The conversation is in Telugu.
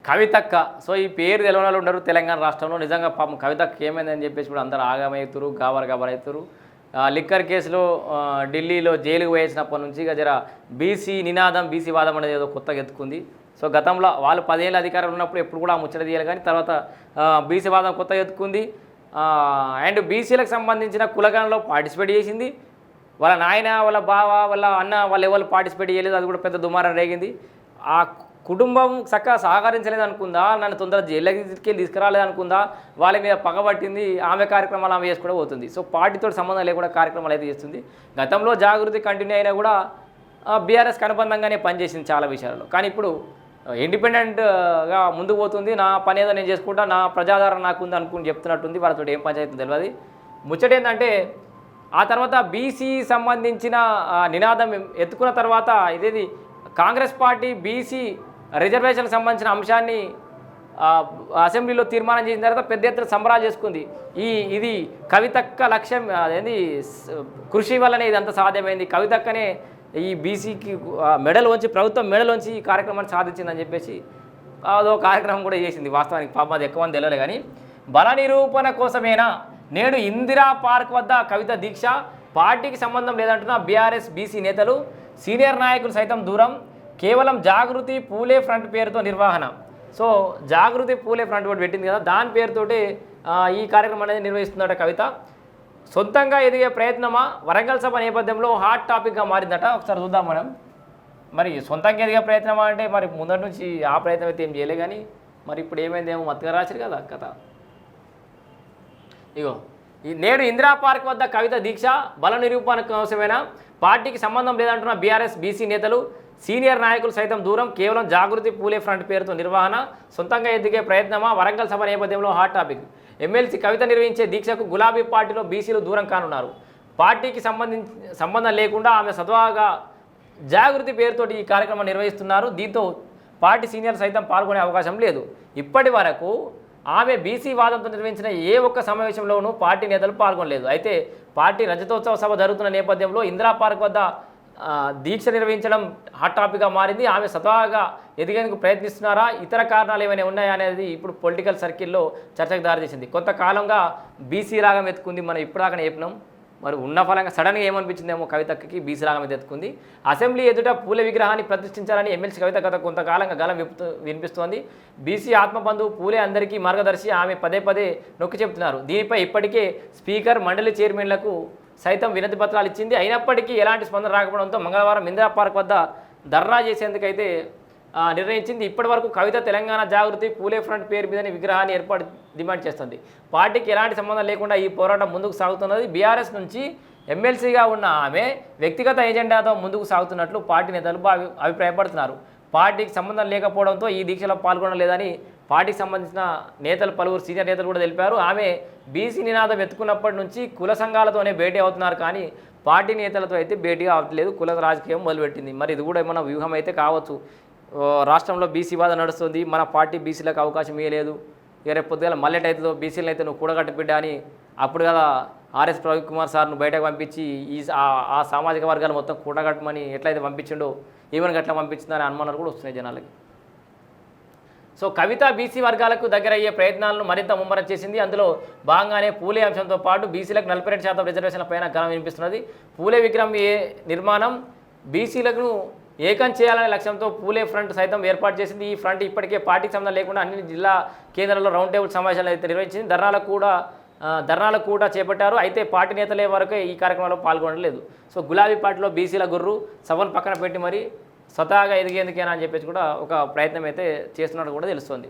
కవితక్క. సో ఈ పేరు తెలవని వాళ్ళు ఉండరు తెలంగాణ రాష్ట్రంలో. నిజంగా పాపం కవితక్క ఏమైందని చెప్పేసి కూడా అందరూ ఆగమవుతురు, గాబరవుతురు. లిక్కర్ కేసులో ఢిల్లీలో జైలుకు వేసినప్పటి నుంచి ఇక జర బీసీ నినాదం, బీసీ వాదం అనేది ఏదో కొత్తగా ఎత్తుకుంది. సో గతంలో వాళ్ళు 10 ఏళ్ళ అధికారంలో ఉన్నప్పుడు ఎప్పుడు కూడా ముచ్చట తీయాలి, కానీ తర్వాత బీసీ వాదం కొత్తగా ఎత్తుకుంది. అండ్ బీసీలకు సంబంధించిన కులగణలో పార్టిసిపేట్ చేసింది. వాళ్ళ నాయన, వాళ్ళ బావ, వాళ్ళ అన్న, వాళ్ళు ఎవరు పార్టిసిపేట్ చేయలేదు. అది కూడా పెద్ద దుమారం రేగింది. ఆ కుటుంబం చక్కగా సహకరించలేదు అనుకుందా, నన్ను తొందరగా జైలుకి తీసుకురాలేదు అనుకుందా, వాళ్ళ మీద పగబట్టింది. ఆమె కార్యక్రమాలు ఆమె చేసుకుంటూ పోతుంది. సో పార్టీతో సంబంధం లేకుండా కార్యక్రమాలు అయితే చేస్తుంది. గతంలో జాగృతి కంటిన్యూ అయినా కూడా బీఆర్ఎస్కి అనుబంధంగానే పనిచేసింది చాలా విషయాల్లో. కానీ ఇప్పుడు ఇండిపెండెంట్గా ముందుకు పోతుంది. నా పని ఏదో నేను చేసుకుంటా, నా ప్రజాదరణ నాకు ఉంది అనుకుని చెప్తున్నట్టుంది. వాళ్ళతో ఏం పంచాయతీ తెలియదు. ముచ్చట ఏంటంటే ఆ తర్వాత బీసీ సంబంధించిన నినాదం ఎత్తుకున్న తర్వాత ఇదేది కాంగ్రెస్ పార్టీ బీసీ రిజర్వేషన్కి సంబంధించిన అంశాన్ని అసెంబ్లీలో తీర్మానం చేసిన తర్వాత పెద్ద ఎత్తున సంబరాలు చేసుకుంది. ఇది కవితక్క లక్ష్యం, అదేంది కృషి వల్లనే ఇదంతా సాధ్యమైంది. కవితక్కనే ఈ బీసీకి మెడల్ వంచి, ప్రభుత్వం మెడల్ వంచి ఈ కార్యక్రమాన్ని సాధించిందని చెప్పేసి అదో కార్యక్రమం కూడా చేసింది. వాస్తవానికి పాపం అది ఎక్కువ తెలియలే, కానీ బల నిరూపణ కోసమేనా నేడు ఇందిరా పార్క్ వద్ద కవిత దీక్ష, పార్టీకి సంబంధం లేదంటున్న బీఆర్ఎస్ బీసీ నేతలు, సీనియర్ నాయకులు సైతం దూరం, కేవలం జాగృతి పూలే ఫ్రంట్ పేరుతో నిర్వహణ. సో జాగృతి పూలే ఫ్రంట్ కూడా పెట్టింది కదా, దాని పేరుతోటి ఈ కార్యక్రమం అనేది నిర్వహిస్తుందట కవిత. సొంతంగా ఎదిగే ప్రయత్నమా, వరంగల్ సభ నేపథ్యంలో హాట్ టాపిక్గా మారిందట. ఒకసారి చూద్దాం మనం. మరి సొంతంగా ఎదిగే ప్రయత్నమా అంటే మరి ముందటి నుంచి ఆ ప్రయత్నం అయితే ఏం చేయలే, కానీ మరి ఇప్పుడు ఏమైందేమో మత్తుగా రాశారు కదా కథ. ఇగో నేడు ఇందిరా పార్క్ వద్ద కవిత దీక్ష, బల నిరూపణ కోసమేనా, పార్టీకి సంబంధం లేదంటున్న బీఆర్ఎస్ బీసీ నేతలు, సీనియర్ నాయకులు సైతం దూరం, కేవలం జాగృతి పూలే ఫ్రంట్ పేరుతో నిర్వహణ, సొంతంగా ఎదిగే ప్రయత్నమా, వరంగల్ సభ నేపథ్యంలో హాట్ టాపిక్. ఎమ్మెల్సీ కవిత నిర్వహించే దీక్షకు గులాబీ పార్టీలో బీసీలు దూరం కానున్నారు. పార్టీకి సంబంధం లేకుండా ఆమె స్వతహాగా జాగృతి పేరుతోటి ఈ కార్యక్రమం నిర్వహిస్తున్నారు. దీంతో పార్టీ సీనియర్ సైతం పాల్గొనే అవకాశం లేదు. ఇప్పటి వరకు ఆమె బీసీ వాదంతో నిర్వహించిన ఏ ఒక్క సమావేశంలోనూ పార్టీ నేతలు పాల్గొనలేదు. అయితే పార్టీ రజతోత్సవ సభ జరుగుతున్న నేపథ్యంలో ఇందిరా పార్క్ వద్ద దీక్ష నిర్వహించడం హాట్ టాపిక్గా మారింది. ఆమె స్వతహాగా ఎదిగేందుకు ప్రయత్నిస్తున్నారా, ఇతర కారణాలు ఏమైనా ఉన్నాయా అనేది ఇప్పుడు పొలిటికల్ సర్కిల్లో చర్చకు దారితీసింది. కొంతకాలంగా బీసీ రాగం ఎత్తుకుంది, మనం ఇప్పుడాకనే చెప్పినాం. మరి ఉన్న ఫలంగా సడన్గా ఏమనిపించిందేమో కవితకి బీసీ రాగం మీద ఎత్తుకుంది. అసెంబ్లీ ఎదుట పూలే విగ్రహాన్ని ప్రతిష్ఠించాలని ఎమ్మెల్సీ కవిత గత కొంతకాలంగా గలం వినిపిస్తోంది. బీసీ ఆత్మబంధువు పూలే అందరికీ మార్గదర్శి ఆమె పదే పదే నొక్కి చెబుతున్నారు. దీనిపై ఇప్పటికే స్పీకర్, మండలి చైర్మన్లకు సైతం వినతి పత్రాలు ఇచ్చింది. అయినప్పటికీ ఎలాంటి స్పందన రాకపోవడంతో మంగళవారం ఇందిరా పార్క్ వద్ద ధర్నా చేసేందుకైతే నిర్ణయించింది. ఇప్పటి వరకు కవిత తెలంగాణ జాగృతి పూలే ఫ్రంట్ పేరు మీదనే విగ్రహాన్ని ఏర్పాటు డిమాండ్ చేస్తుంది. పార్టీకి ఎలాంటి సంబంధం లేకుండా ఈ పోరాటం ముందుకు సాగుతున్నది. బీఆర్ఎస్ నుంచి ఎమ్మెల్సీగా ఉన్న ఆమె వ్యక్తిగత ఎజెండాతో ముందుకు సాగుతున్నట్లు పార్టీ నేతలు అభిప్రాయపడుతున్నారు. పార్టీకి సంబంధం లేకపోవడంతో ఈ దీక్షలో పాల్గొనలేదని పార్టీకి సంబంధించిన నేతలు, పలువురు సీనియర్ నేతలు కూడా తెలిపారు. ఆమె బీసీ నినాదం ఎత్తుకున్నప్పటి నుంచి కుల సంఘాలతోనే భేటీ అవుతున్నారు, కానీ పార్టీ నేతలతో అయితే భేటీ అవ్వట్లేదు. కుల రాజకీయం మొదలుపెట్టింది. మరి ఇది కూడా ఏమన్నా వ్యూహం అయితే కావచ్చు. రాష్ట్రంలో బీసీ వాదం నడుస్తుంది, మన పార్టీ బీసీలకు అవకాశం ఇవ్వలేదు, రేపు పొద్దుగా మల్లెటైతుందో బీసీలను అయితే నువ్వు కూడగట్టు బిడ్డ అని అప్పుడు కదా ఆర్ఎస్ ప్రవీణ్ సార్ను బయటకు పంపించి ఆ సామాజిక వర్గాలు మొత్తం కూడగట్టమని ఎట్లయితే పంపించిండో ఈవెన్ గట్లా పంపించిందని అనుమానాలు కూడా వస్తున్నాయి జనాలకి. సో కవిత బీసీ వర్గాలకు దగ్గర అయ్యే ప్రయత్నాలను మరింత ముమ్మరం చేసింది. అందులో భాగంగానే పూలే అంశంతో పాటు బీసీలకు 42% రిజర్వేషన్ల పైన గలం వినిపిస్తున్నది. పూలే విగ్రహం నిర్మాణం బీసీలకు ఏకం చేయాలనే లక్ష్యంతో పూలే ఫ్రంట్ సైతం ఏర్పాటు చేసింది. ఈ ఫ్రంట్ ఇప్పటికే పార్టీకి సంబంధం లేకుండా అన్ని జిల్లా కేంద్రాల్లో రౌండ్ టేబుల్ సమావేశాలు అయితే నిర్వహించింది. ధర్నాలు కూడా చేపట్టారు. అయితే పార్టీ నేతలే వరకు ఈ కార్యక్రమంలో పాల్గొనలేదు. సో గులాబీ పార్టీలో బీసీల గుర్రు సభను పక్కన పెట్టి మరి స్వతహాగా ఎదిగేందుకేనా అని చెప్పేసి కూడా ఒక ప్రయత్నం అయితే చేస్తున్నట్టు కూడా తెలుస్తోంది.